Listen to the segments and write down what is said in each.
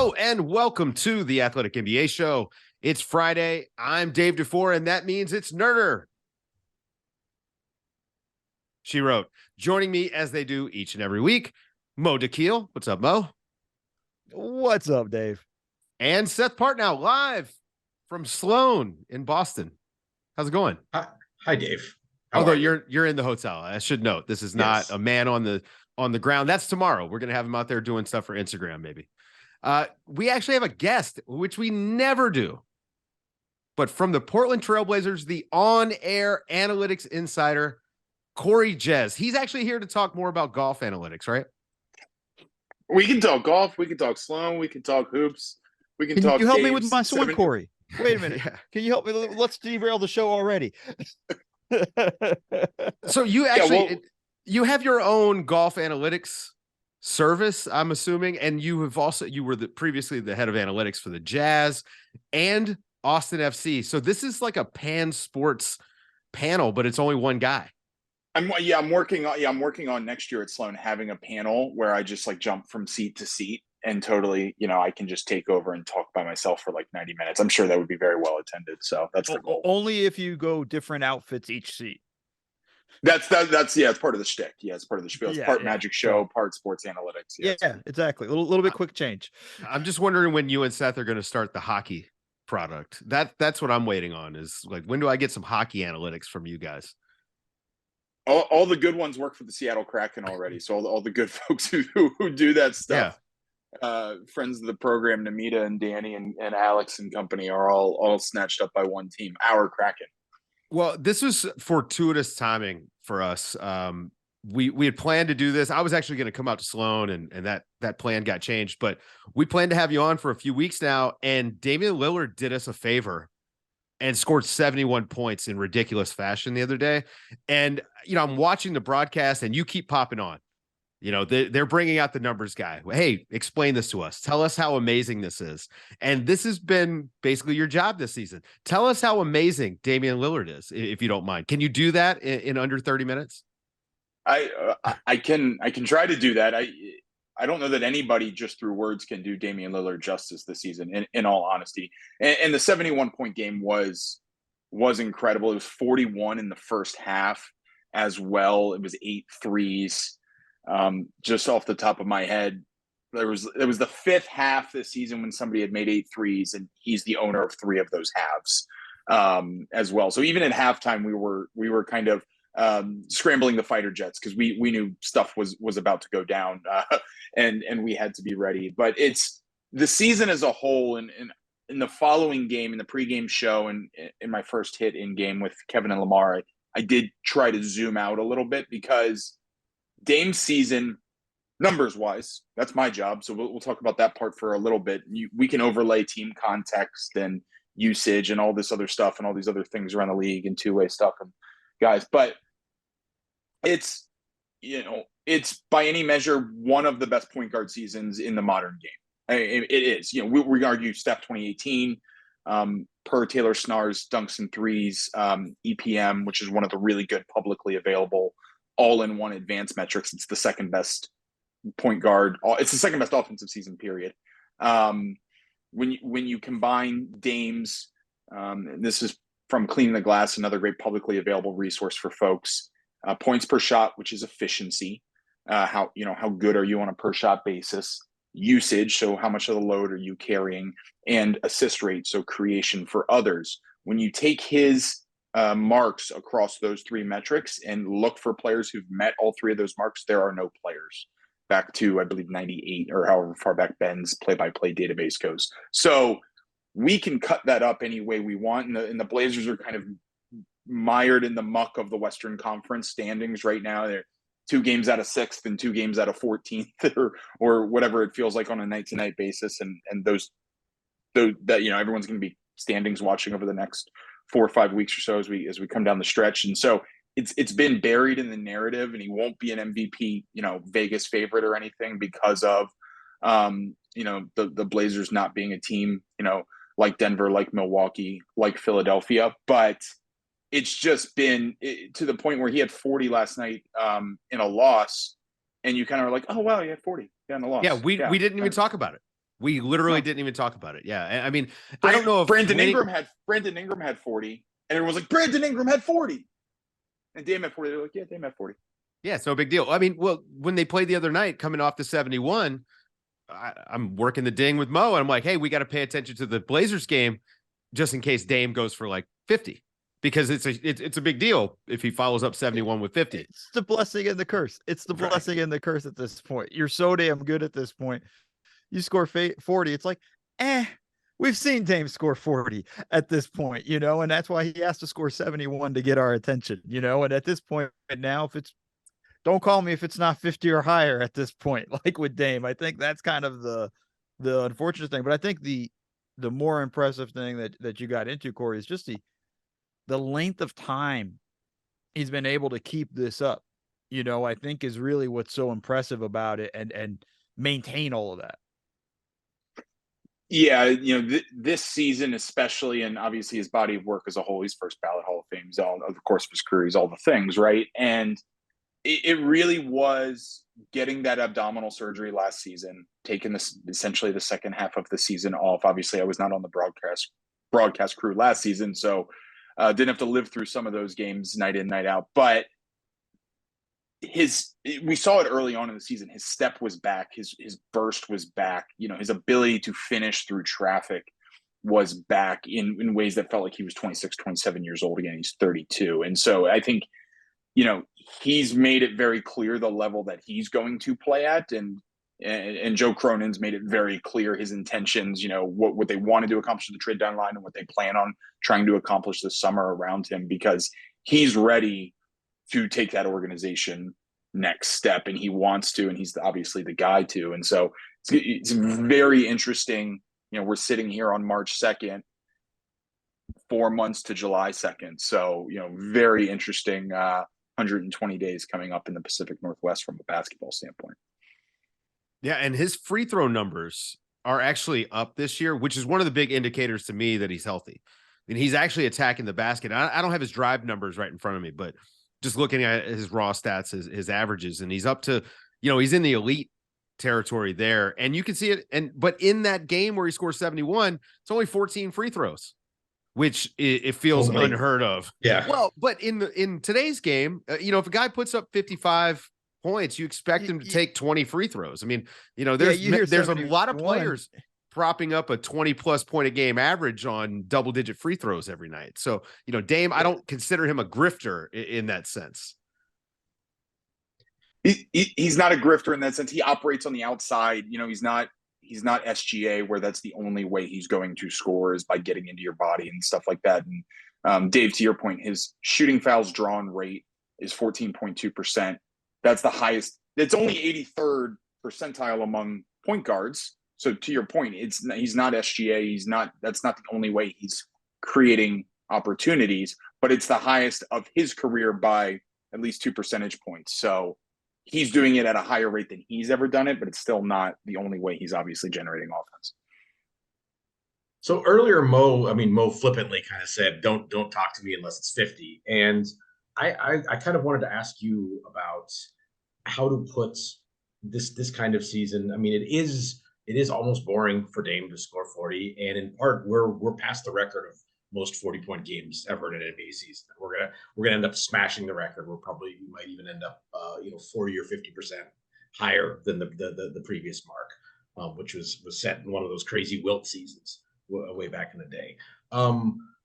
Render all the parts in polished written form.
Hello and welcome to the Athletic NBA Show. It's Friday. I'm Dave DeFore, and that means it's Nerder. She wrote, joining me as they do each and every week, Mo DeKeel. What's up, Mo? What's up, Dave? And Seth Partnow, live from Sloan in Boston. How's it going? Hi, Dave. Although you're in the hotel, I should note this is not a man on the ground. That's tomorrow. We're gonna have him out there doing stuff for Instagram, maybe. We actually have a guest, which we never do, but from the Portland Trailblazers, the on-air analytics insider, Corey Jez. He's actually here to talk more about golf analytics, right? We can talk golf. We can talk Sloan. We can talk hoops. We can talk. Can you help me with my sword, Corey? Wait a minute. Yeah. Can you help me? Let's derail the show already. So you actually you have your own golf analytics service, I'm assuming, and you were previously the head of analytics for the Jazz and Austin FC. So this is like a pan sports panel, but it's only one guy. I'm working on next year at Sloan having a panel where I just like jump from seat to seat and totally, I can just take over and talk by myself for like 90 minutes. I'm sure that would be very well attended. So that's the goal. Only if you go different outfits each seat. That's it's part of the shtick. Yeah, it's part of the spiel. It's part magic show, part sports analytics. Yeah, exactly. A little bit quick change. I'm just wondering when you and Seth are going to start the hockey product. That's what I'm waiting on, is like, when do I get some hockey analytics from you guys? All the good ones work for the Seattle Kraken already. So all the good folks who do that stuff, friends of the program, Namita and Danny and Alex and company are all snatched up by one team, our Kraken. Well, this was fortuitous timing for us. We had planned to do this. I was actually going to come out to Sloan, and that plan got changed, but we planned to have you on for a few weeks now. And Damian Lillard did us a favor and scored 71 points in ridiculous fashion the other day. And, I'm watching the broadcast and you keep popping on, they're bringing out the numbers guy. Hey, explain this to us. Tell us how amazing this is. And this has been basically your job this season. Tell us how amazing Damian Lillard is, if you don't mind. Can you do that in under 30 minutes? I can try to do that. I don't know that anybody just through words can do Damian Lillard justice this season, in all honesty. And the 71-point game was incredible. It was 41 in the first half as well. It was 8 threes. Just off the top of my head, it was the fifth half this season when somebody had made 8 threes, and he's the owner of 3 of those halves as well. So even at halftime, we were kind of scrambling the fighter jets because we knew stuff was about to go down, and we had to be ready. But it's the season as a whole, and in the following game, in the pregame show, and in my first hit in game with Kevin and Lamar, I did try to zoom out a little bit because Dame's season, numbers wise, that's my job. So we'll talk about that part for a little bit. We can overlay team context and usage and all this other stuff and all these other things around the league and two-way stuff and guys, but it's by any measure one of the best point guard seasons in the modern game. It is. We argue Steph 2018 per Taylor Snar's dunks and threes, EPM, which is one of the really good publicly available all-in-one advanced metrics. It's the second best point guard. It's the second best offensive season, period. When you combine Dame's, this is from Cleaning the Glass, another great publicly available resource for folks. Points per shot, which is efficiency. How good are you on a per shot basis? Usage, so how much of the load are you carrying? And assist rate, so creation for others. When you take his marks across those 3 metrics and look for players who've met all 3 of those marks, there are no players back to, I believe, 98 or however far back Ben's play-by-play database goes. So we can cut that up any way we want. And the Blazers are kind of mired in the muck of the Western Conference standings right now. They're 2 games out of 6th and 2 games out of 14th or whatever it feels like on a night-to-night basis. And those that, everyone's going to be standings watching over the next 4 or 5 weeks or so as we come down the stretch. And so it's been buried in the narrative, and he won't be an MVP, Vegas favorite or anything because of, the Blazers not being a team, like Denver, like Milwaukee, like Philadelphia. But it's just been to the point where he had 40 last night in a loss, and you kind of are like, oh, wow, he had 40 in a loss. Yeah, we didn't even talk about it. We literally No. didn't even talk about it. Yeah. I mean, I don't know if Brandon Ingram had 40, and everyone was like, Brandon Ingram had 40. And Dame had 40. They're like, yeah, Dame had 40. Yeah, it's no big deal. I mean, well, when they played the other night coming off the 71, I'm working the ding with Mo, and I'm like, hey, we got to pay attention to the Blazers game just in case Dame goes for like 50, because it's a big deal if he follows up 71 with 50. It's the blessing and the curse. It's the blessing and the curse at this point. You're so damn good at this point. You score 40. It's like, we've seen Dame score 40 at this point, and that's why he has to score 71 to get our attention, and at this point now, don't call me if it's not 50 or higher at this point, like with Dame. I think that's kind of the unfortunate thing. But I think the more impressive thing that you got into, Corey, is just the length of time he's been able to keep this up, I think is really what's so impressive about it, and maintain all of that. Yeah, this season especially, and obviously his body of work as a whole, he's first ballot Hall of Fame, he's all of the course of his career, he's all the things, right? And it really was getting that abdominal surgery last season, taking this essentially the second half of the season off. Obviously, I was not on the broadcast crew last season, so didn't have to live through some of those games night in, night out. But we saw it early on in the season. His step was back, his burst was back, his ability to finish through traffic was back in ways that felt like he was 26, 27 years old again. He's 32. And so I think, he's made it very clear the level that he's going to play at, and Joe Cronin's made it very clear his intentions, what they wanted to accomplish at the trade deadline and what they plan on trying to accomplish this summer around him, because he's ready to take that organization next step, and he wants to, and he's obviously the guy to. And so it's very interesting. We're sitting here on March 2nd, 4 months to July 2nd. So, very interesting 120 days coming up in the Pacific Northwest from a basketball standpoint. Yeah, and his free throw numbers are actually up this year, which is one of the big indicators to me that he's healthy. I mean, he's actually attacking the basket. I don't have his drive numbers right in front of me, but just looking at his raw stats, his averages, and he's up to, he's in the elite territory there, and you can see it. But in that game where he scores 71, it's only 14 free throws, which it feels unheard of. Yeah. Well, but in today's game, if a guy puts up 55 points, you expect him to take 20 free throws. I mean, there's a lot of players propping up a 20+ point a game average on double-digit free throws every night. So, Dame, I don't consider him a grifter in that sense. He's not a grifter in that sense. He operates on the outside. He's not SGA, where that's the only way he's going to score is by getting into your body and stuff like that. And Dave, to your point, his shooting fouls drawn rate is 14.2%. That's the highest. It's only 83rd percentile among point guards. So to your point, he's not SGA. That's not the only way he's creating opportunities, but it's the highest of his career by at least 2 percentage points. So he's doing it at a higher rate than he's ever done it, but it's still not the only way he's obviously generating offense. So earlier, Mo flippantly kind of said, don't talk to me unless it's 50. And I kind of wanted to ask you about how to put this kind of season. I mean, it is almost boring for Dame to score 40. And in part, we're past the record of most 40-point games ever in an NBA season. We're gonna end up smashing the record. We might even end up 40 or 50% higher than the previous mark, which was set in one of those crazy Wilt seasons way back in the day.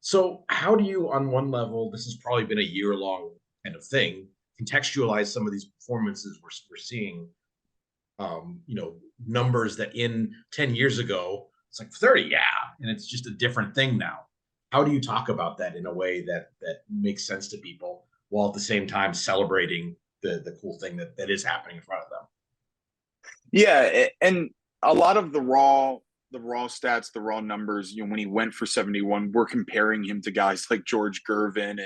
So how do you, on one level, this has probably been a year-long kind of thing, contextualize some of these performances we're seeing? Numbers that in 10 years ago it's like 30, yeah, and it's just a different thing now. How do you talk about that in a way that makes sense to people while at the same time celebrating the cool thing that is happening in front of them? Yeah, and a lot of the raw stats, the raw numbers, when he went for 71, we're comparing him to guys like George Gervin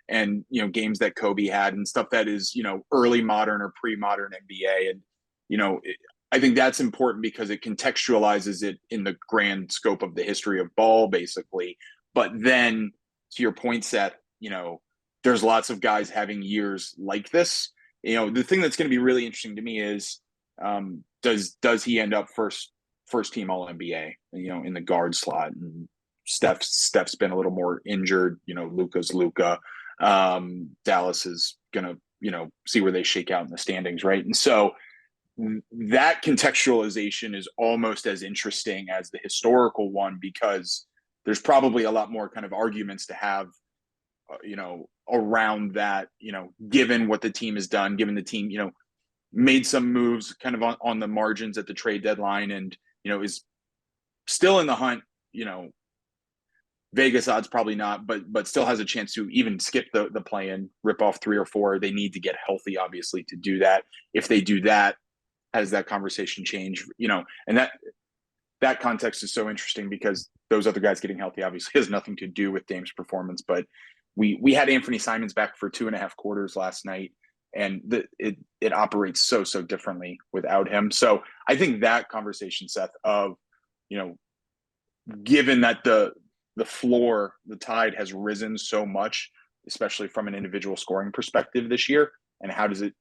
and games that Kobe had and stuff that is, early modern or pre-modern NBA. And, I think that's important because it contextualizes it in the grand scope of the history of ball, basically. But then to your point, Seth, there's lots of guys having years like this. The thing that's going to be really interesting to me is, does he end up first first team All NBA, in the guard slot. And Steph's been a little more injured. Luka's Luka. Dallas is gonna, see where they shake out in the standings, right? And so that contextualization is almost as interesting as the historical one, because there's probably a lot more kind of arguments to have, around that, given what the team has done, given the team, made some moves kind of on the margins at the trade deadline, and, is still in the hunt. Vegas odds probably not, but still has a chance to even skip the play-in, rip off 3 or 4. They need to get healthy, obviously, to do that. If they do that, how does that conversation change? And that context is so interesting, because those other guys getting healthy obviously has nothing to do with Dame's performance. But we had Anthony Simons back for 2.5 quarters last night, and it operates so differently without him. So I think that conversation, Seth, of, given that the floor, the tide has risen so much, especially from an individual scoring perspective this year, and how does it,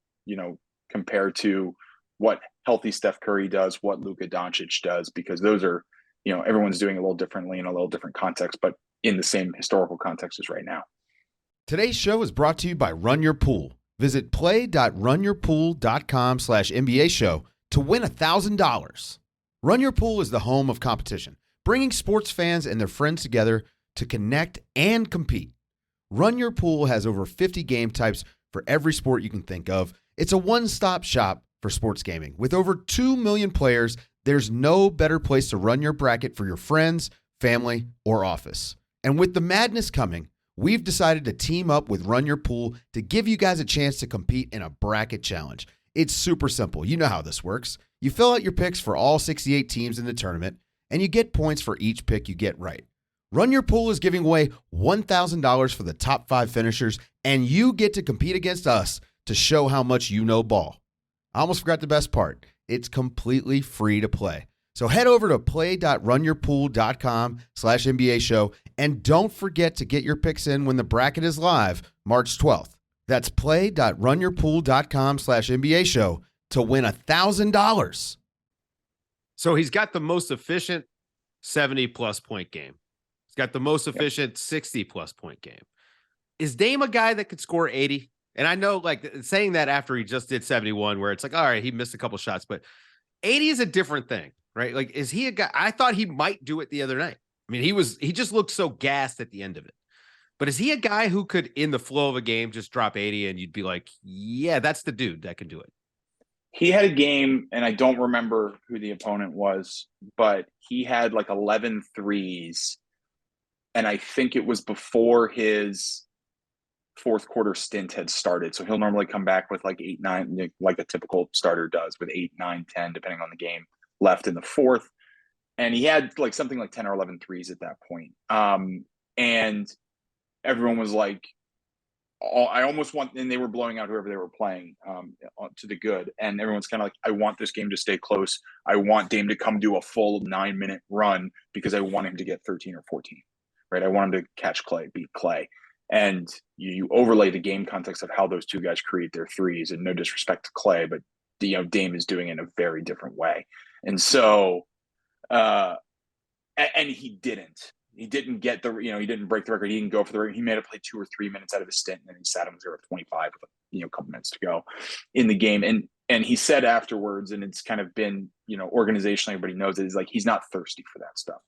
compare to what healthy Steph Curry does, what Luka Doncic does, because those are, everyone's doing a little differently in a little different context, but in the same historical context as right now. Today's show is brought to you by Run Your Pool. Visit play.runyourpool.com/NBA show to win $1,000. Run Your Pool is the home of competition, bringing sports fans and their friends together to connect and compete. Run Your Pool has over 50 game types for every sport you can think of. It's a one-stop shop for sports gaming. With over 2 million players, there's no better place to run your bracket for your friends, family, or office. And with the madness coming, we've decided to team up with Run Your Pool to give you guys a chance to compete in a bracket challenge. It's super simple. You know how this works. You fill out your picks for all 68 teams in the tournament, and you get points for each pick you get right. Run Your Pool is giving away $1,000 for the top 5 finishers, and you get to compete against us to show how much you know ball. I almost forgot the best part. It's completely free to play. So head over to play.runyourpool.com/NBA show, and don't forget to get your picks in when the bracket is live March 12th. That's play.runyourpool.com/NBA show to win $1,000. So he's got the most efficient 70-plus point game. He's got the most efficient 60-plus point game. Is Dame a guy that could score 80? And I know, like, saying that after he just did 71, where it's like, all right, he missed a couple shots, but 80 is a different thing, right? Like, is he a guy? I thought he might do it the other night. I mean, he just looked so gassed at the end of it. But is he a guy who could, in the flow of a game, just drop 80 and you'd be like, yeah, that's the dude that can do it? He had a game, and I don't remember who the opponent was, but he had like 11 threes. And I think it was before his fourth quarter stint had started. So he'll normally come back with like 8, 9, like a typical starter does, with 8, 9, 10, depending on the game left in the fourth. And he had like something like 10 or 11 threes at that point. And everyone was like, I almost want, and they were blowing out whoever they were playing to the good. And everyone's kind of like, I want this game to stay close. I want Dame to come do a full 9-minute run, because I want him to get 13 or 14, right? I want him to catch Clay, beat Clay. And you overlay the game context of how those two guys create their threes, and no disrespect to Clay, but Dame is doing it in a very different way. And so, and he didn't get the, he didn't break the record. He didn't go for the record. He made it play 2 or 3 minutes out of his stint, and then he sat him 0-25 with a couple minutes to go in the game. And he said afterwards, and it's kind of been, organizationally, everybody knows it, is like, he's not thirsty for that stuff.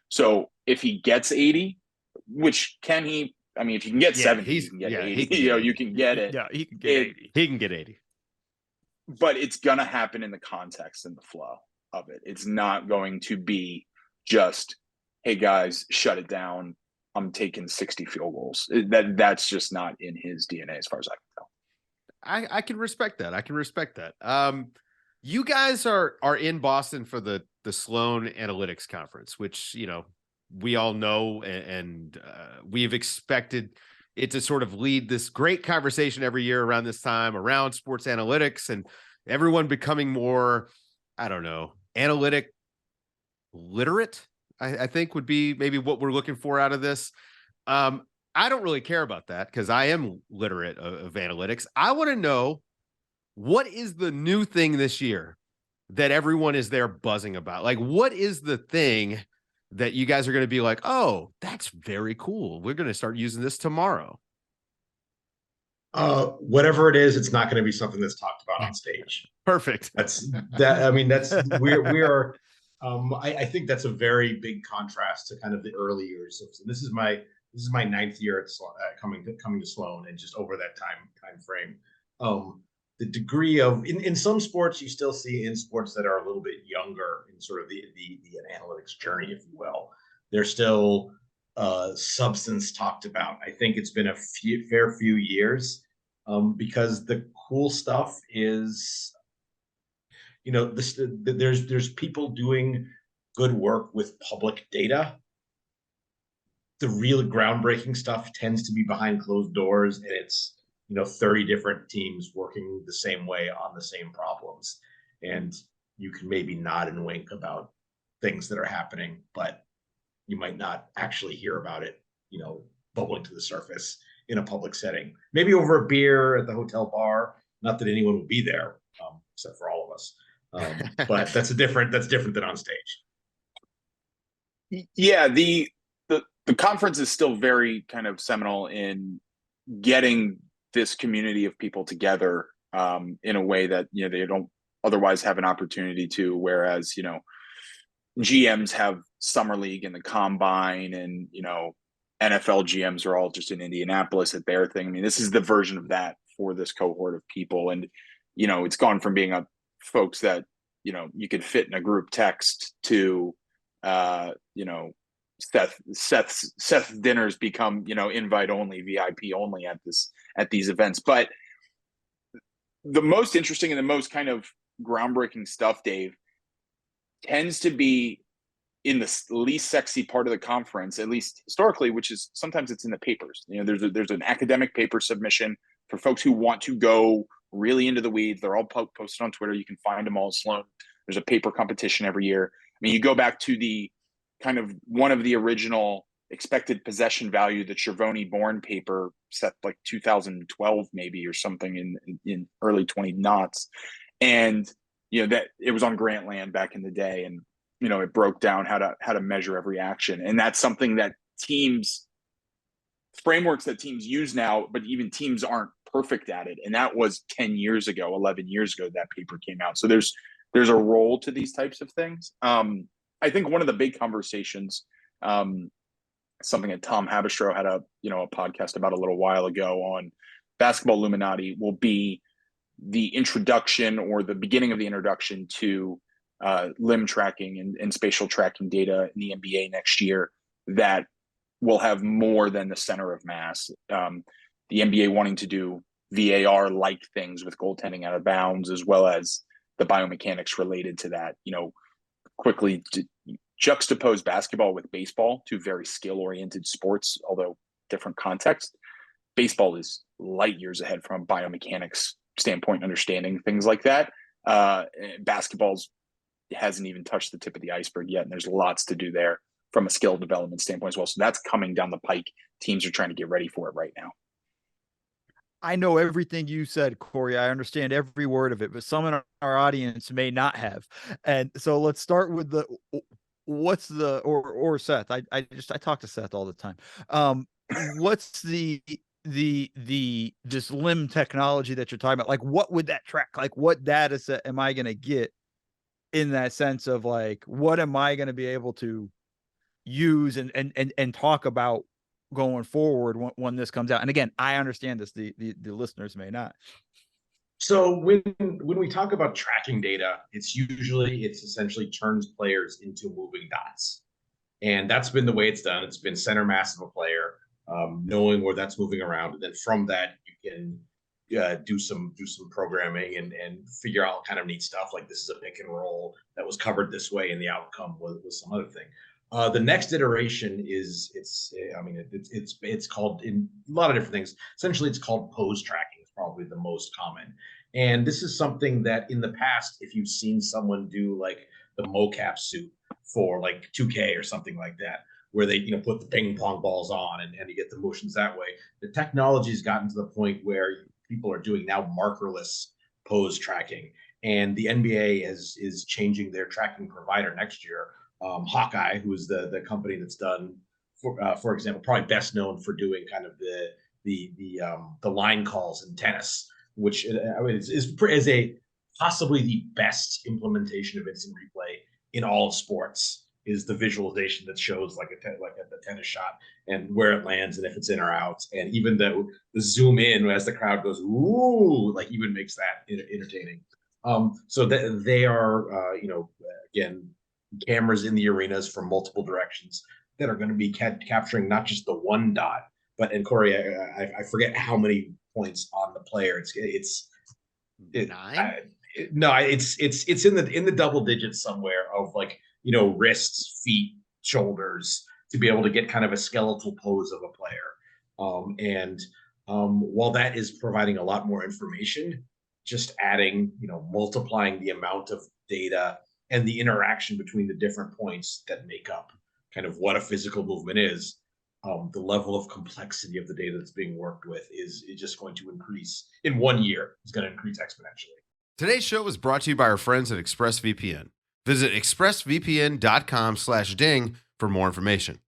So if he gets 80, which can he? I mean, if you can get 70, you can get 80. You can get it. Yeah, he can get 80. He can get 80. But it's going to happen in the context and the flow of it. It's not going to be just, hey, guys, shut it down. I'm taking 60 field goals. That's just not in his DNA, as far as I can tell. I can respect that. You guys are in Boston for the Sloan Analytics Conference, which, we all know, and we've expected it to sort of lead this great conversation every year around this time around sports analytics, and everyone becoming more, I don't know, analytic literate, I think would be maybe what we're looking for out of this. I don't really care about that, because I am literate of analytics. I want to know, what is the new thing this year that everyone is there buzzing about? Like, what is the thing that you guys are going to be like, oh, that's very cool, we're going to start using this tomorrow? Whatever it is, it's not going to be something that's talked about on stage. Perfect. That's that. I mean, we are. I think that's a very big contrast to kind of the early years. This is my ninth year at coming to Sloan, and just over that time frame, the degree of in some sports you still see in sports that are a little bit younger in sort of the analytics journey, if you will. There's still substance talked about. I think it's been a fair few years, because the cool stuff is, there's people doing good work with public data. The real groundbreaking stuff tends to be behind closed doors, and it's 30 different teams working the same way on the same problems, and you can maybe nod and wink about things that are happening, but you might not actually hear about it bubbling to the surface in a public setting, maybe over a beer at the hotel bar. Not that anyone will be there, except for all of us. But that's different than on stage. Yeah, the conference is still very kind of seminal in getting this community of people together in a way that they don't otherwise have an opportunity to. Whereas GMs have summer league and the combine, and NFL GMs are all just in Indianapolis at their thing. I mean, this is the version of that for this cohort of people, and it's gone from being folks that you could fit in a group text to Seth's dinners become invite only, VIP only at these events. But the most interesting and the most kind of groundbreaking stuff, Dave, tends to be in the least sexy part of the conference, at least historically, which is sometimes it's in the papers. There's an academic paper submission for folks who want to go really into the weeds. They're all posted on Twitter. You can find them all at Sloan. There's a paper competition every year. I mean, you go back to the kind of one of the original expected possession value, the Cervoni-Bourne paper, set like 2012 maybe or something in early 2000s, and that it was on Grantland back in the day, and it broke down how to measure every action. And that's something that frameworks that teams use now, but even teams aren't perfect at it. And that was 10 years ago, 11 years ago, that paper came out. So there's a role to these types of things. I think one of the big conversations, something that Tom Habistro had a podcast about a little while ago on Basketball Illuminati, will be the introduction or the beginning of the introduction to limb tracking and spatial tracking data in the NBA next year that will have more than the center of mass. The NBA wanting to do VAR-like things with goaltending out of bounds, as well as the biomechanics related to that. Quickly juxtapose basketball with baseball, two very skill-oriented sports, although different context. Baseball is light years ahead from a biomechanics standpoint, understanding things like that. Basketball's hasn't even touched the tip of the iceberg yet, and there's lots to do there from a skill development standpoint as well. So that's coming down the pike. Teams are trying to get ready for it right now. I know everything you said, Corey. I understand every word of it, but some in our audience may not have. And so let's start with or Seth. I talk to Seth all the time. What's this limb technology that you're talking about? Like, what would that track? Like, what data set am I going to get in that sense of like, what am I going to be able to use and talk about going forward when this comes out? And again, I understand this, the listeners may not. So when we talk about tracking data, it's essentially turns players into moving dots, and that's been the way it's done. It's been center mass of a player, knowing where that's moving around, and then from that you can do some programming and figure out kind of neat stuff like this is a pick and roll that was covered this way, and the outcome was some other thing. The next iteration is it's called, in a lot of different things. Essentially, it's called pose tracking. It's probably the most common. And this is something that in the past, if you've seen someone do like the mocap suit for like 2K or something like that, where they put the ping pong balls on and you get the motions that way, the technology has gotten to the point where people are doing now markerless pose tracking. And the NBA is changing their tracking provider next year. Hawkeye, who is the company that's done, for example, probably best known for doing kind of the line calls in tennis, which is a possibly the best implementation of instant replay in all of sports. Is the visualization that shows like the tennis shot and where it lands and if it's in or out, and even the zoom in as the crowd goes ooh, like even makes that entertaining. So that they are, again, cameras in the arenas from multiple directions that are going to be capturing not just the one dot, but, and Corey, I forget how many points on the player. It's 9. No, it's in the double digits somewhere of like, wrists, feet, shoulders, to be able to get kind of a skeletal pose of a player. And while that is providing a lot more information, just adding, multiplying the amount of data and the interaction between the different points that make up kind of what a physical movement is, the level of complexity of the data that's being worked with is just going to increase in 1 year. It's going to increase exponentially. Today's show was brought to you by our friends at ExpressVPN. Visit expressvpn.com/ding for more information.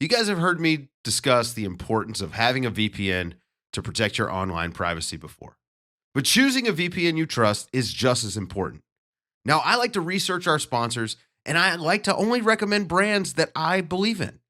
You guys have heard me discuss the importance of having a VPN to protect your online privacy before. But choosing a VPN you trust is just as important. Now, I like to research our sponsors, and I like to only recommend brands that I believe in.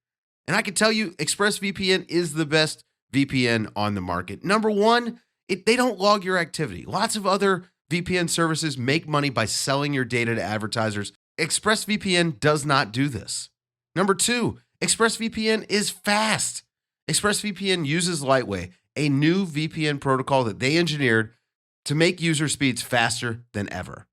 And I can tell you, ExpressVPN is the best VPN on the market. Number one, they don't log your activity. Lots of other VPN services make money by selling your data to advertisers. ExpressVPN does not do this. Number two, ExpressVPN is fast. ExpressVPN uses Lightway, a new VPN protocol that they engineered to make user speeds faster than ever.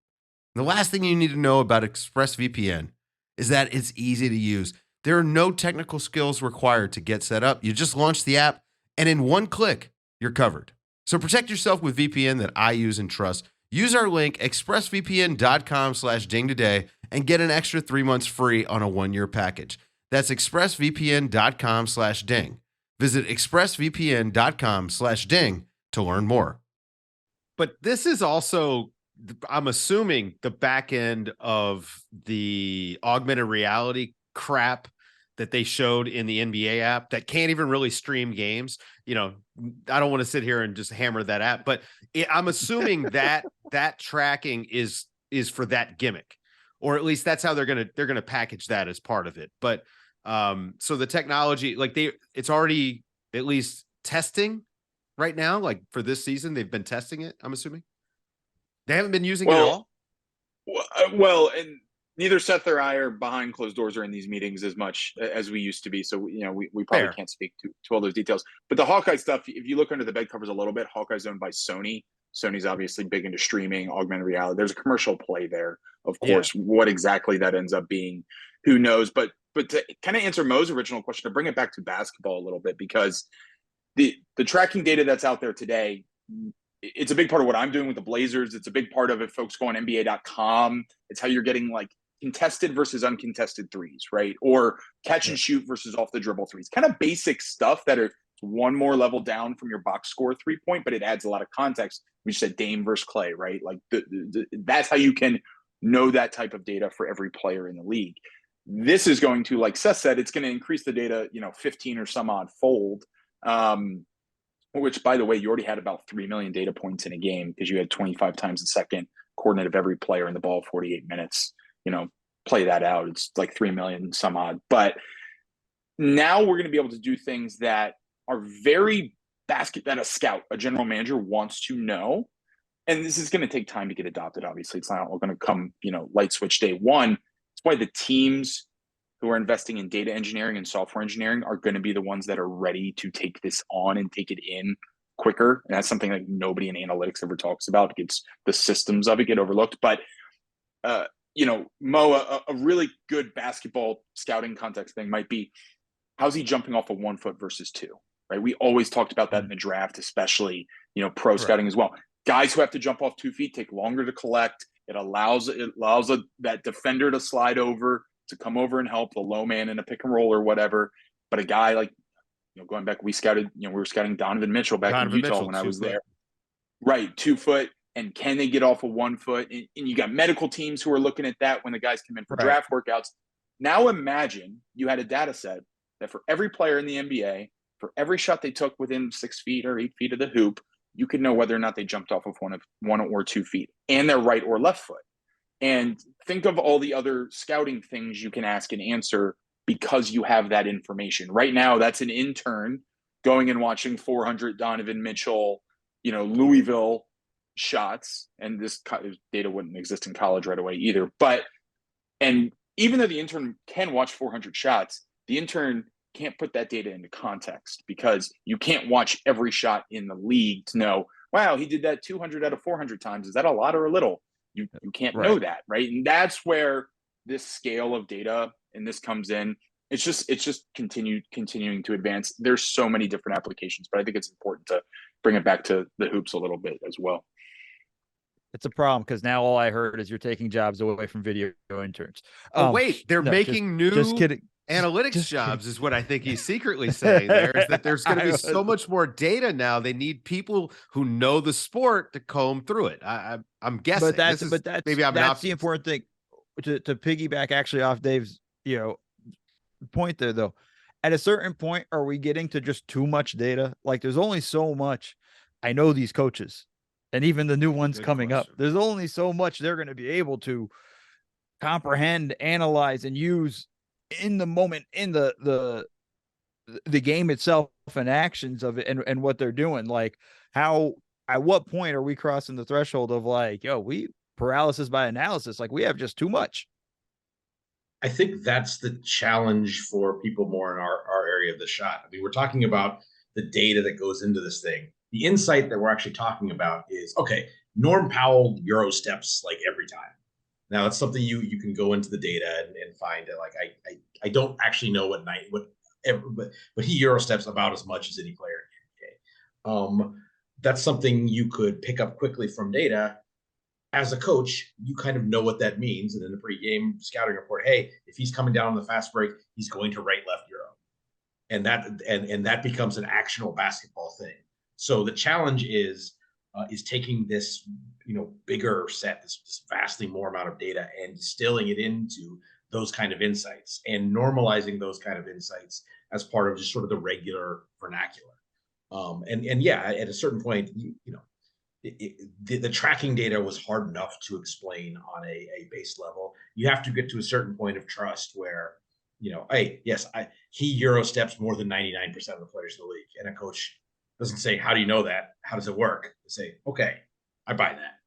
The last thing you need to know about ExpressVPN is that it's easy to use. There are no technical skills required to get set up. You just launch the app, and in one click, you're covered. So protect yourself with VPN that I use and trust. Use our link, expressvpn.com/ding today, and get an extra 3 months free on a 1-year package. That's expressvpn.com/ding. Visit expressvpn.com/ding to learn more. But this is also, I'm assuming, the back end of the augmented reality crap that they showed in the NBA app that can't even really stream games. I don't want to sit here and just hammer that app, but I'm assuming that tracking is for that gimmick, or at least that's how they're going to package that as part of it. But so the technology, like it's already at least testing right now, like for this season, they've been testing it. I'm assuming they haven't been using it at all. Well, and neither Seth or I are behind closed doors or in these meetings as much as we used to be. So, we probably can't speak to all those details. But the Hawkeye stuff, if you look under the bed covers a little bit, Hawkeye's owned by Sony. Sony's obviously big into streaming, augmented reality. There's a commercial play there, of course. Yeah. What exactly that ends up being, who knows? But to kind of answer Mo's original question, to bring it back to basketball a little bit, because the tracking data that's out there today, it's a big part of what I'm doing with the Blazers. It's a big part of it. Folks go on NBA.com. It's how you're getting like contested versus uncontested threes, right? Or catch and shoot versus off the dribble threes. Kind of basic stuff that are one more level down from your box score 3-point, but it adds a lot of context. We just said Dame versus Clay, right? Like that's how you can know that type of data for every player in the league. This is going to, like Seth said, it's going to increase the data, 15 or some odd fold. Which, by the way, you already had about 3 million data points in a game because you had 25 times a second coordinate of every player in the ball, 48 minutes. Play that out. It's like 3 million some odd. But now we're going to be able to do things that are very that a scout, a general manager wants to know. And this is going to take time to get adopted. Obviously, it's not all going to come, light switch day one. It's why the teams who are investing in data engineering and software engineering are going to be the ones that are ready to take this on and take it in quicker. And that's something that nobody in analytics ever talks about. It's the systems of it get overlooked. But, Mo, a really good basketball scouting context thing might be, how's he jumping off of 1 foot versus 2, right? We always talked about that in the draft, especially, pro scouting as well. Guys who have to jump off 2 feet take longer to collect. It allows that defender to slide over, to come over and help the low man in a pick and roll or whatever. But a guy like, going back, we were scouting Donovan Mitchell back in Utah when I was there. Right. 2 foot, and can they get off of 1 foot? And you got medical teams who are looking at that when the guys come in for draft workouts. Now imagine you had a data set that for every player in the NBA, for every shot they took within 6 feet or 8 feet of the hoop, you could know whether or not they jumped off of 1 or 2 feet and their right or left foot. And think of all the other scouting things you can ask and answer because you have that information. Right now, that's an intern going and watching 400 Donovan Mitchell, Louisville shots. And this data wouldn't exist in college right away either. And even though the intern can watch 400 shots, the intern can't put that data into context because you can't watch every shot in the league to know, wow, he did that 200 out of 400 times. Is that a lot or a little? You can't know that, right? And that's where this scale of data and this comes in. It's just continuing to advance. There's so many different applications, but I think it's important to bring it back to the hoops a little bit as well. It's a problem because now all I heard is you're taking jobs away from video interns. Oh, wait, they're making new just kidding. analytics jobs is what I think he's secretly saying there, is that there's going to be so much more data now. They need people who know the sport to comb through it. I'm guessing. But that's the important thing to piggyback actually off Dave's, point there though. At a certain point, are we getting to just too much data? Like there's only so much. I know these coaches and even the new ones coming up, there's only so much they're going to be able to comprehend, analyze, and use in the moment, in the game itself and actions of it and what they're doing. Like at what point are we crossing the threshold of like, we paralysis by analysis? Like we have just too much. I think that's the challenge for people more in our area of the shot. I mean, we're talking about the data that goes into this thing. The insight that we're actually talking about is, okay, Norm Powell Euro steps like every time. Now that's something you can go into the data and find that, like, I don't actually know but he Euro steps about as much as any player in the NBA. That's something you could pick up quickly from data. As a coach, you kind of know what that means. And in the pregame scouting report, hey, if he's coming down on the fast break, he's going to right left Euro. And that becomes an actionable basketball thing. So the challenge is taking this, bigger set, this vastly more amount of data and distilling it into those kind of insights and normalizing those kind of insights as part of just sort of the regular vernacular. At a certain point, the tracking data was hard enough to explain on a base level. You have to get to a certain point of trust where, hey, yes, he Euro steps more than 99% of the players in the league. And a coach doesn't say, how do you know that? How does it work? They say, okay, I buy that.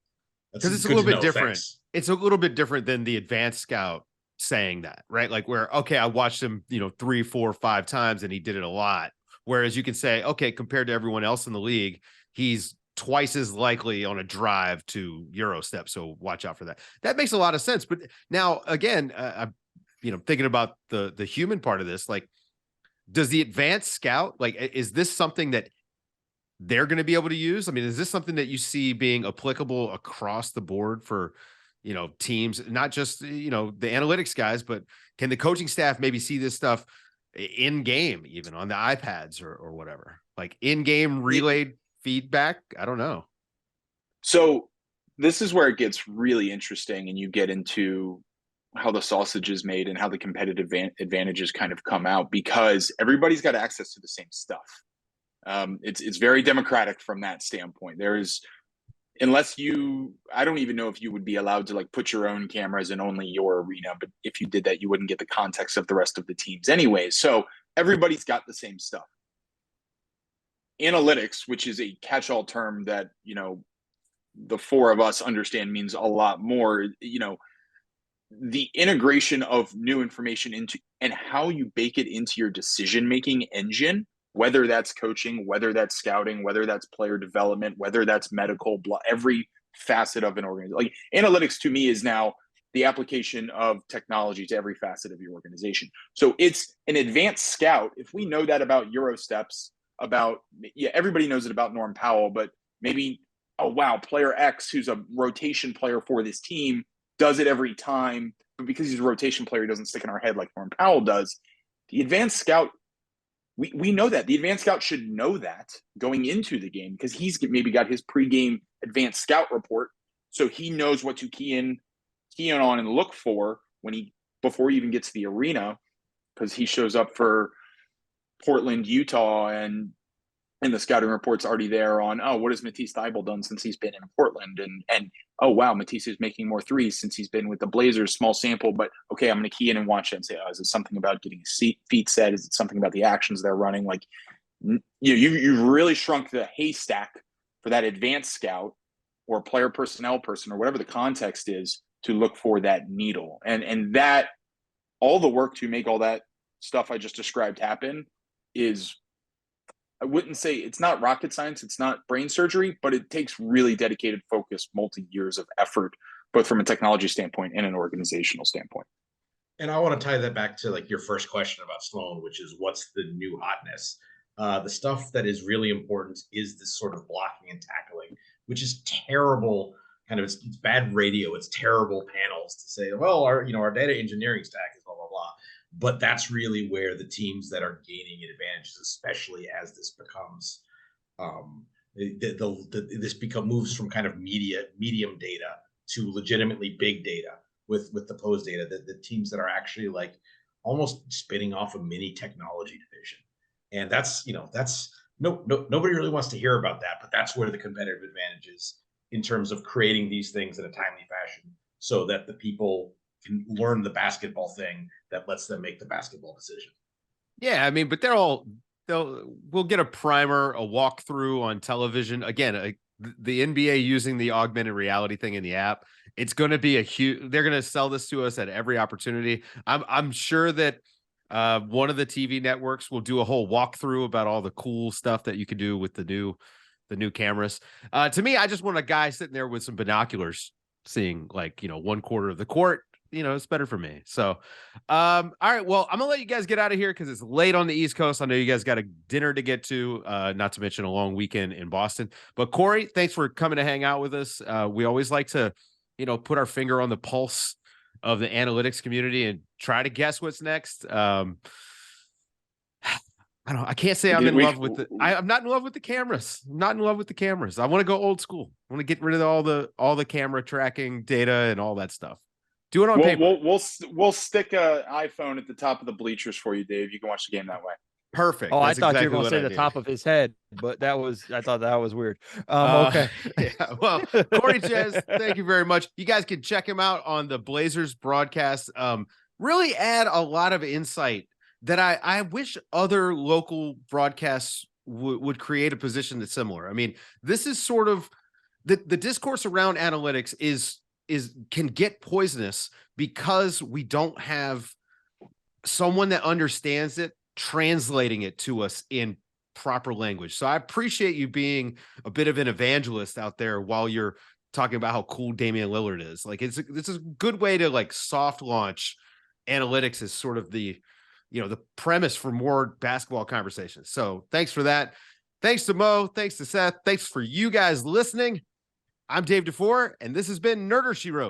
Because it's a little bit different. Thanks. It's a little bit different than the advanced scout saying that, right? Like where, okay, I watched him, 3, 4, 5 times and he did it a lot. Whereas you can say, okay, compared to everyone else in the league, he's twice as likely on a drive to Euro step. So watch out for that. That makes a lot of sense. But now again, I'm, thinking about the human part of this, like, does the advanced scout, like, is this something that they're going to be able to use? I mean, is this something that you see being applicable across the board for, teams, not just, the analytics guys, but can the coaching staff maybe see this stuff in game, even on the iPads or whatever, like in-game relayed feedback? I don't know. So this is where it gets really interesting and you get into how the sausage is made and how the competitive advantages kind of come out, because everybody's got access to the same stuff. It's very democratic from that standpoint. I don't even know if you would be allowed to like put your own cameras in only your arena, but if you did that, you wouldn't get the context of the rest of the teams anyway. So everybody's got the same stuff. Analytics, which is a catch-all term that, the four of us understand means a lot more, the integration of new information into and how you bake it into your decision-making engine, whether that's coaching, whether that's scouting, whether that's player development, whether that's medical, every facet of an organization. Like analytics to me is now the application of technology to every facet of your organization. So it's an advanced scout. If we know that about Euro steps, everybody knows it about Norm Powell, but maybe, oh wow, player X, who's a rotation player for this team, does it every time, but because he's a rotation player, he doesn't stick in our head like Norm Powell does. The advanced scout we know that the advanced scout should know that going into the game, because he's maybe got his pregame advanced scout report, so he knows what to key in on and look for before he even gets to the arena, because he shows up for Portland, Utah, and the scouting report's already there on, oh, what has Matisse Thybulle done since he's been in Portland? And oh, wow, Matisse is making more threes since he's been with the Blazers, small sample, but okay, I'm going to key in and watch it and say, oh, is it something about getting his feet set? Is it something about the actions they're running? Like, you've really shrunk the haystack for that advanced scout or player personnel person or whatever the context is to look for that needle. And that, all the work to make all that stuff I just described happen is, I wouldn't say it's not rocket science, it's not brain surgery, but it takes really dedicated focus, multi-years of effort, both from a technology standpoint and an organizational standpoint. And I want to tie that back to like your first question about Sloan, which is what's the new hotness? The stuff that is really important is this sort of blocking and tackling, which is terrible. Kind of, it's bad radio. It's terrible panels to say, well, our data engineering stack is blah, blah, blah. But that's really where the teams that are gaining advantages, especially as this becomes, moves from kind of medium data to legitimately big data with the pose data. The teams that are actually like almost spinning off a mini technology division, and that's nobody really wants to hear about that, but that's where the competitive advantage is in terms of creating these things in a timely fashion, so that the people can learn the basketball thing that lets them make the basketball decision. Yeah, I mean, but we'll get a primer, a walkthrough on television. Again, the NBA using the augmented reality thing in the app. It's going to be they're going to sell this to us at every opportunity. I'm sure that one of the TV networks will do a whole walkthrough about all the cool stuff that you can do with the new cameras. To me, I just want a guy sitting there with some binoculars seeing like, one quarter of the court. It's better for me. So, all right, well, I'm gonna let you guys get out of here because it's late on the East Coast. I know you guys got a dinner to get to, not to mention a long weekend in Boston. But Corey, thanks for coming to hang out with us. We always like to, put our finger on the pulse of the analytics community and try to guess what's next. I can't say I'm in love with I'm not in love with the cameras. I'm not in love with the cameras. I want to go old school. I want to get rid of all the camera tracking data and all that stuff. Do it on paper. We'll stick an iPhone at the top of the bleachers for you, Dave. You can watch the game that way. Perfect. Oh, that's I thought you were going to say the top of his head, but I thought that was weird. Okay. Yeah. Well, Corey Ches, thank you very much. You guys can check him out on the Blazers broadcast. Really add a lot of insight that I wish other local broadcasts would create a position that's similar. I mean, this is sort of the discourse around analytics can get poisonous because we don't have someone that understands it translating it to us in proper language. So I appreciate you being a bit of an evangelist out there while you're talking about how cool Damian Lillard is. Like this is a good way to like soft launch analytics as sort of the premise for more basketball conversations. So thanks for that. Thanks to Mo. Thanks to Seth. Thanks for you guys listening. I'm Dave DeFore, and this has been Nerder She Wrote.